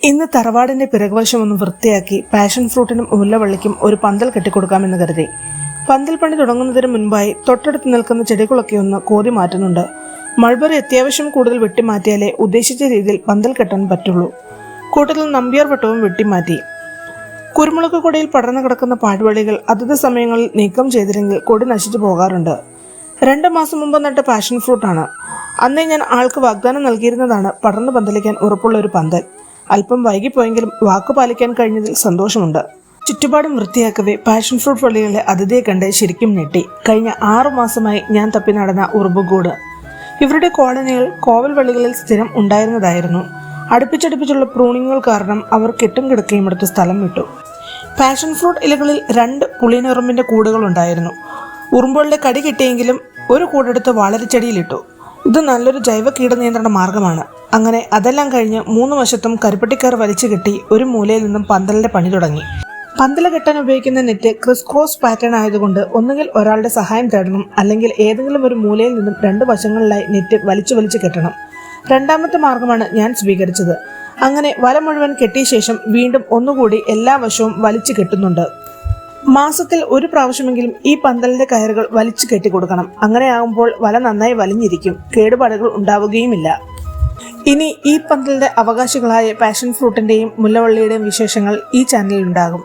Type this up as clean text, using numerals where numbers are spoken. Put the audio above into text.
ഇന്ന് തറവാടിന്റെ പിറകുവശം ഒന്ന് വൃത്തിയാക്കി പാഷൻ ഫ്രൂട്ടിനും മുല്ലവള്ളിക്കും ഒരു പന്തൽ കെട്ടിക്കൊടുക്കാമെന്ന് കരുതി. പന്തൽ പണി തുടങ്ങുന്നതിന് മുൻപായി തൊട്ടടുത്ത് നിൽക്കുന്ന ചെടികളൊക്കെ ഒന്ന് കോതി മാറ്റുന്നുണ്ട്. മൾബറി അത്യാവശ്യം കൂടുതൽ വെട്ടിമാറ്റിയാലേ ഉദ്ദേശിച്ച രീതിയിൽ പന്തൽ കെട്ടാൻ പറ്റുള്ളൂ. കൂട്ടത്തിൽ നമ്പ്യാർ വട്ടവും വെട്ടിമാറ്റി. കുരുമുളക് കൊടിയിൽ പടർന്നു കിടക്കുന്ന പാഴ്വള്ളികൾ അതത് സമയങ്ങളിൽ നീക്കം ചെയ്തില്ലെങ്കിൽ കൊടി നശിച്ചു പോകാറുണ്ട്. 2 മാസം മുമ്പ് നട്ട പാഷൻ ഫ്രൂട്ടാണ്. അന്നേ ഞാൻ ആൾക്ക് വാഗ്ദാനം നൽകിയിരുന്നതാണ് പടർന്നു പന്തലിക്കാൻ ഉറപ്പുള്ള ഒരു പന്തൽ. അല്പം വൈകിപ്പോയെങ്കിലും വാക്കു പാലിക്കാൻ കഴിഞ്ഞതിൽ സന്തോഷമുണ്ട്. ചുറ്റുപാടും വൃത്തിയാക്കവേ പാഷൻ ഫ്രൂട്ട് വള്ളികളെ അതിഥിയെ കണ്ട് ശരിക്കും ഞെട്ടി. കഴിഞ്ഞ 6 മാസമായി ഞാൻ തപ്പി നടന്ന ഉറുമ്പുകൂട്. ഇവരുടെ കോളനികൾ കോവൽ വള്ളികളിൽ സ്ഥിരം ഉണ്ടായിരുന്നതായിരുന്നു. അടുപ്പിച്ചടുപ്പിച്ചുള്ള പ്രൂണിങ്ങുകൾ കാരണം അവർ കെട്ടും കിടക്കുകയും എടുത്ത് സ്ഥലം വിട്ടു. പാഷൻ ഫ്രൂട്ട് ഇലകളിൽ 2 പുളിയനുറുമ്പിന്റെ കൂടുകൾ ഉണ്ടായിരുന്നു. ഉറുമ്പുകളുടെ കടി കിട്ടിയെങ്കിലും ഒരു കൂടെടുത്ത് വാളരിച്ചെടിയിലിട്ടു. ഇത് നല്ലൊരു ജൈവ കീടനിയന്ത്രണ മാർഗമാണ്. അങ്ങനെ അതെല്ലാം കഴിഞ്ഞ് 3 വശത്തും കരിപ്പട്ടിക്കാർ വലിച്ചു കെട്ടി ഒരു മൂലയിൽ നിന്നും പന്തലിന്റെ പണി തുടങ്ങി. പന്തല കെട്ടാൻ ഉപയോഗിക്കുന്ന നെറ്റ് ക്രിസ് ക്രോസ് പാറ്റേൺ ആയതുകൊണ്ട് ഒന്നുകിൽ ഒരാളുടെ സഹായം തേടണം, അല്ലെങ്കിൽ ഏതെങ്കിലും ഒരു മൂലയിൽ നിന്നും 2 വശങ്ങളിലായി നെറ്റ് വലിച്ചു കെട്ടണം. രണ്ടാമത്തെ മാർഗമാണ് ഞാൻ സ്വീകരിച്ചത്. അങ്ങനെ വല മുഴുവൻ കെട്ടിയ ശേഷം വീണ്ടും ഒന്നുകൂടി എല്ലാ വശവും വലിച്ചു കെട്ടുന്നുണ്ട്. മാസത്തിൽ 1 പ്രാവശ്യമെങ്കിലും ഈ പന്തലിന്റെ കയറുകൾ വലിച്ചു കെട്ടിക്കൊടുക്കണം. അങ്ങനെയാകുമ്പോൾ വല നന്നായി വലിഞ്ഞിരിക്കും, കേടുപാടുകൾ ഉണ്ടാവുകയുമില്ല. ഇനി ഈ പന്തലിന്റെ അവകാശികളായ പാഷൻ ഫ്രൂട്ടിന്റെയും മുല്ലവള്ളിയുടെയും വിശേഷങ്ങൾ ഈ ചാനലിൽ ഉണ്ടാകും.